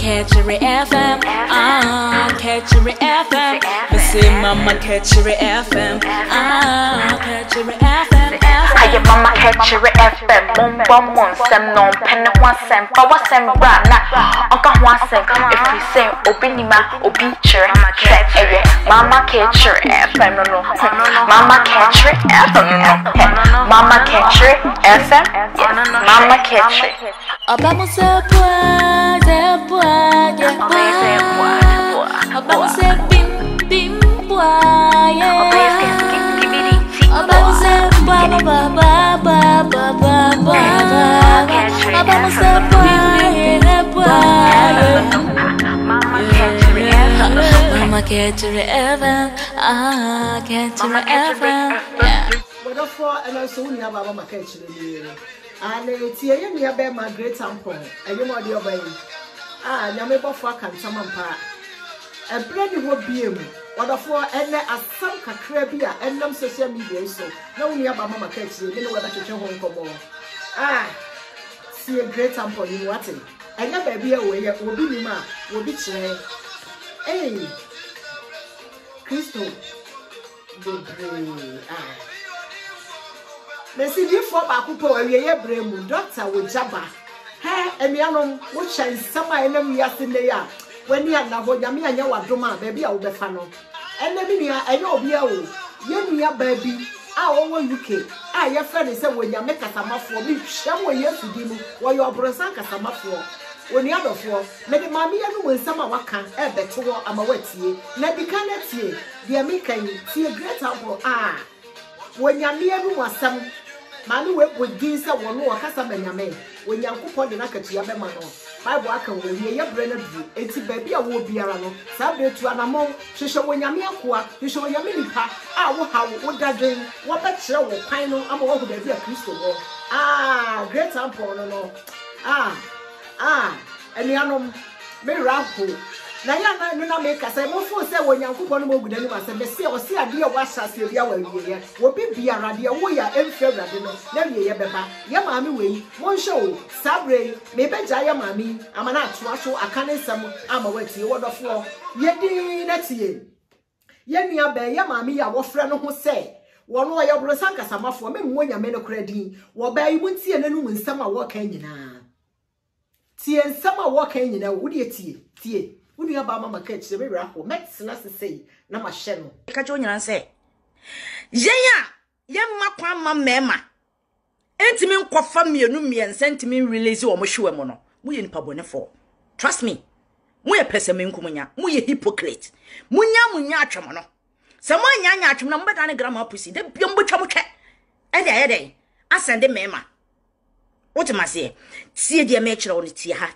catch your FM. Catch your FM. Me say mama catch your FM. Catch your FM. Aye mama catch your FM. Mon sem non pen one sem. Power sem brana. Onka one sem. If we say obinima obiture. Mama catch your FM. No. Mama catch your FM. Mama catch your FM. Mama catch your. Obama say boy, Obama say bim boy, Obama say ba. Obama say Mama catch your FM, catch your FM. But for and also we have Mama catch your. And it's here near by my great tampon. And you know the obey. Nyame bofo kan samampa. E brand ho biem. Wonderful and asam kakra bi a enam social media so. Na woni aba mama catch you. Me no we ba twetwe ho nkomo. See a great tampon you what? Enya ba bia we ye obi ni ma, obi kire. Hey. Christo. Mesi di fo ba kupo awieye bremu doctor wo jaba he emianom wo chan sama enam yase ne ya wani ana ho nyame anya wadoma ba bia wo befa no ene bi nia enye obi a wo ye nia ba bi a wo UK a ye fa ne se wo nyame kasamafo bi hwam wo yesu di mu wo yo obronsan kasamafo woni adofo me de mame ye no nsama waka e beto wo ama watie na di kan tie de mi kan tie great apple wonyame enu wasam manu we bodin se wono wakasa manyame wonyankopɔ de nakatua be ma no bible aka wo wie ye bre na du enti baabi a wo biara no sa betu anamon hwehwe wonyame akoa hwehwe wonyame nipa a wo ha wo dadwen wo ba kire wo kwan no ama wo baabi a Kristo wo great ample no enianom me rapo na ya na make say mo fo say wonyankopɔ no mogudani ma say be say o se ade e wa hyase bia wa wiye wo bibiara de wo ya emfe awrade no na wiye beba ya maami wei won show sabre me beja ya maami amana atoa so akane nsam ama watie wodofo ye din na tie ye nua ba ya maami ya wo frɛ no ho say wono wa ya brosan kasamafo me mmonyame no kradin wo ba yi muntie nanu nsam a wo kan nyina tie nsam a wo kan nyina wo de tie Uni aba mama catch me raho medicine say na ma hye no ka jo nyina say yenya ye makwa ma mema entimi nkofa mienu sentimi release wo mo hwe mo no mu ye nipa bonefo trust me mu ye pesame nkumunya mu ye hypocrite munya atwem no se mo anya atwem na mbeda ne grama pusi de biom bo twam twe ede asende mema wotimase tie de me kire wo tie ha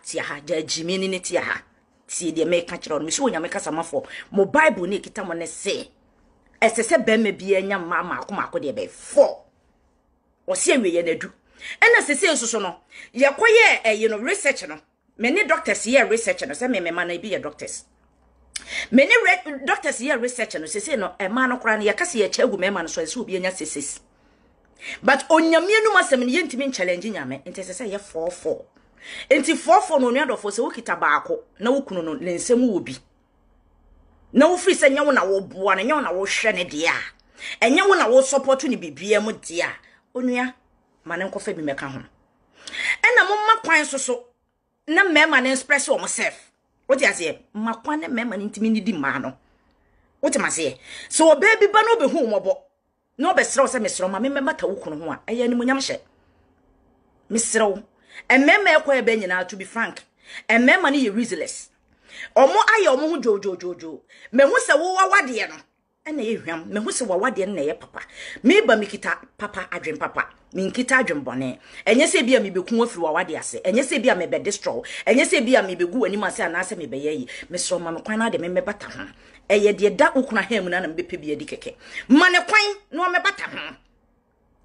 ja jimi ni tie ha tie de me ka kire no so onyame kasa mafo mo bible ne kita mo ne se esese be me bia nya mama akoma de be 4 o se anwe ye na du ena sese so no ye koye research no me ne doctors ye research no se me ma na bi ye doctors me ne doctors ye research no sese no e ma no kra na ye kase ye chagu me ma no so se obi anya sese but onyame enu masem ne ye ntimi challenge nyame ente sese ye 4 enti 4 no nuadofo se wokita baako na wokunu no lensem wo bi na wo free se nyawo na wo boa na nyawo na wo hwe ne de a enyawo na wo support ni bibia mu de a onua ma ne nkofa bi meka ho ena mo makwan so na mema na express wo self wote ase makwan na mema ni ntimi ni di ma no wote mase so obaby ba no be hu mobo no be sere wo se mesere ma mema ta wokunu ho a eya ni munyam hye mesere wo emema ekwa ebe nyina to be frank emema ni ye reasonless omo aye omo hu jojo mehu se wo wawade no ena ye hwam mehu se wawade na ye papa me ba mikita papa adwen papa minkita adwen bone enye se bia mebeku afiri wawade ase enye se bia mebe destroy enye se bia mebegu ani ase anase mebe ye me so ma me kwan na de me mebata ho eye de da okuna ha mu na na mebepe bia di keke mane kwan no mebata ho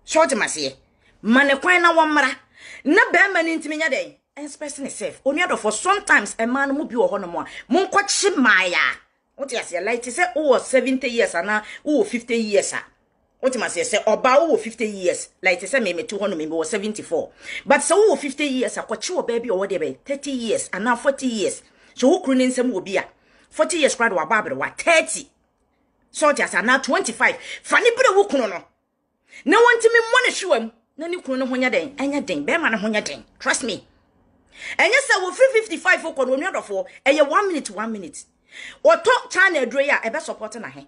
short mase mane kwan na wo mra na be ma ni ntimi nya den expressing itself onuado for sometimes a man mu bi wo hono mo monko chi maya what you say like say oh 70 years ana oh 50 years what you say oba oh 50 years like say me 200 me 74 but so oh 50 years akwachi wo baby o de be 30 years ana 40 years so wo kunu nsem wo bia 40 years crowd wa babere wa 30 so just na 25 fani bere wo kunu no na wantimi mo ne hwewam na ni kunu no honya den enya den be ma ne honya den trust me enya se wo 355 wo kono onwadofo eye 1 minute oto channel adure ya ebe support na he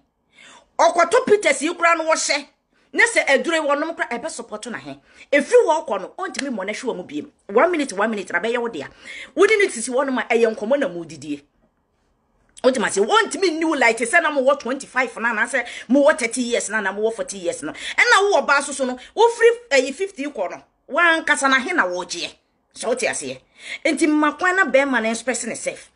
okoto Peters yikura no wo hye ne se adure wonom kra ebe support na he efi wo kono ontimi mo ne hwewam biem 1 minute na be ye wo dia wodi ne tisi wonom eye nkomo na mu didie ultimately want me new light say na mo 25 na na say mo 30 years na mo 40 years no and na wo ba so no wo free 50 ko no wan kasa na he na wo je so ti ase enti makwan na be man express ne self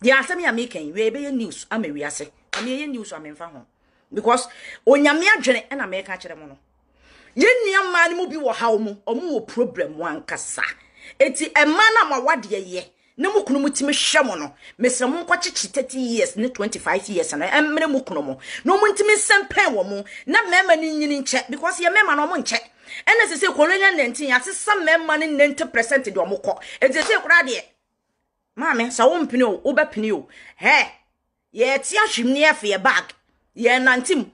dia asem ya making we be news am wi ase am ye news am mfa ho because onyame adwene na me ka kire mo no ye nia man mu bi wo hawo mu omo wo problem wan kasa enti e man na ma wade ye na mukunu mutime hwemo no mesra mu nkwachichi 30 years ne 25 years na emre mukunu mo no muntime sempen wo mu na mema ni nyini nche because ye mema no mo nche ene sese kolonial 19 ya sesa mema ni 90% de omukọ ejese kura de maame sa wo mpini o wo bepini o he ye ti ahwim ne afa ye bag ye nantim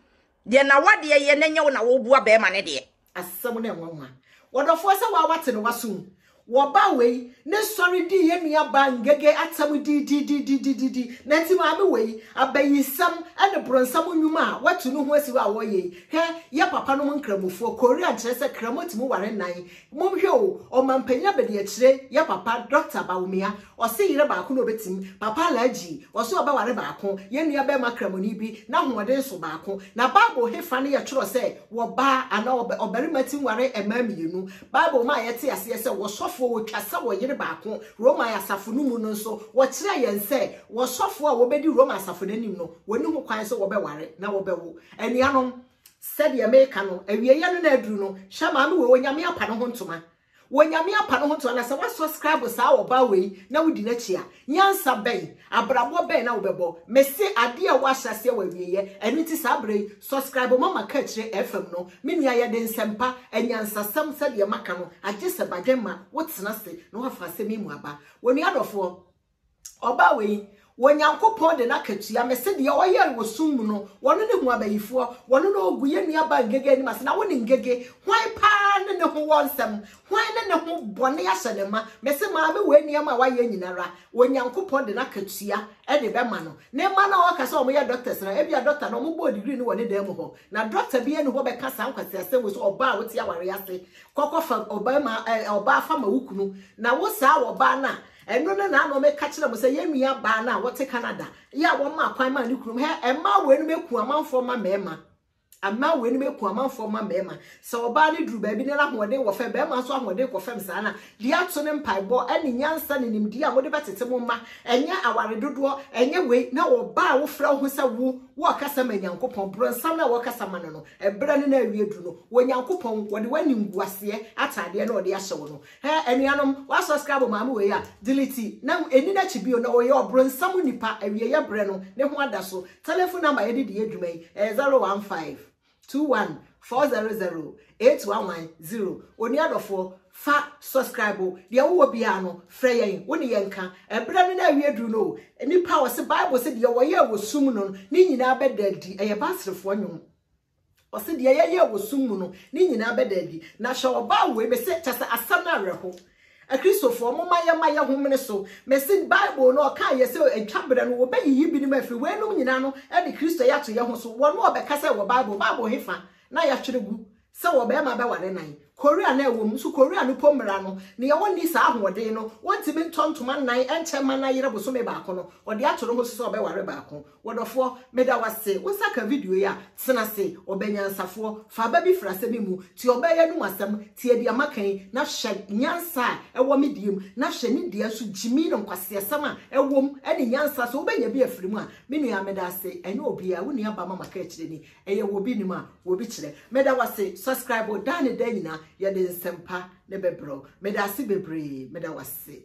ye na wade ye nenye wo na wo bua be ma ne de asem na enwa wodofo se wa wate no wasum woba we ne sorry di ye nua ba ngege atam di nanti ma me we abayisam ene bronsam nwuma watu no ho asi wa wo ye he ye papa no nkramufo korea kire se kramotimu ware nan momhwe o mampanya bede kire ye papa Dr. Bawumia o se yire ba ko no betim papa laji o se oba ware ba ko ye nua ba makramoni bi na hoode so ba ko na bible hefa ne ye tro se wo ba ana oberimatim ware emamienu bible ma ye te ase se wo sofo wo twasa wo yire ba ko Roma ya safo no mu no so wo kire ye nse wo sofo a wo bedi Roma safo nanim no woni ho kwan se wo be ware na wo be wo enianom said ye meka no awie ye no na aduru no hyama me we onyame apa no ho ntoma wonyame apa no ho ntoma na se wa subscribe sa wo ba we na wudi na chia nyansa ben abrabo ben na wo bebo mesi ade a wa hyase wa awie ye eni ti sa abre subscribe mama ka kire FM no me nua ye de nsempa enyansa sam said ye maka no agye se badwema wo tena se no afa se me mu aba woni adofo oba we Wanyankopon de na katua me se de oyel wo sum no wono ne hu abayifo wono no oguye nua ba ngege ni mas na woni ngege hwan pa ne ho wonsem hwan ne ho bone ya hyenema me se ma me we nua ma wa ye nyinara Wanyankopon de na katua e de be ma no ne ma na o ka se o mo ye doctors na e bia doctor no mo bo degree ni woni dem ho na doctor bi eni ho be ka sa nkwase ase wo so oba wo ti aware ase kokofa oba ma oba fa ma wukunu na wo sa oba na eno na no me ka kire mo se ye nua ba na wote Canada ya wo ma kwan ma ni kurum he emma we no meku amanfo ma mema amma we no meku amanfo ma mema se oba ni duru ba bi ne na hode wo fe ba ma so ahode ko fem sa na de ato ne mpaibo eni nyansa ne nimdi a wode betete mo ma enye aware dodo enye we na wo ba wo fra ho se wo kasa ma Nyankopon bronsam na wo kasa ma no ebra ne na awie du no wo Nyankopon wode wani nguase atade na wode ahye wo no he enuanom wa subscribe ma we ya delete na eni na chibio na wo ye bronsam nipa awie ye bre no ne ho ada so telephone number ye de adwuma yi 015 21400810 oni adofo fa subscribe de wo bia no frɛ yɛn woni yɛnka ebra no na awie duru no nipa wo se bible se de wo ye wo sum no ni nyina bedadi eye basrefo nwom o se de ye wo sum no ni nyina bedadi na hye oba we be se kyase asam na reho a Christopher mo maye homene so me se bible no ka ye se etwabere no wo be yi bi ni mafi we no nyina no e de Christo ya to ye ho so wo no obeka se wo bible hefa na ya twiregu se wo be ma be ware nan Korea na ewo mu so Korea no pomra no ne ye woni sa ahode no wontimi ntontoma nan enchema na yire boso me ba ko no ode atoro ho so be ware ba ko wodofo meda wase wo saka video ya sena se obenyansafo fa ba bi frase bi mu ti obeye no asem ti edi amakan na hye nyansa ewo mediem na hye ni dia so jimi no kwase asem ewom ene nyansa so obenya bi afirimu a me nua meda se ene obi a woni aba mama ka kire ni eye wo bi ni ma wo bi kire meda wase subscribe dan ne dan nyina ya de nsempa ne bebro meda se bebre meda wase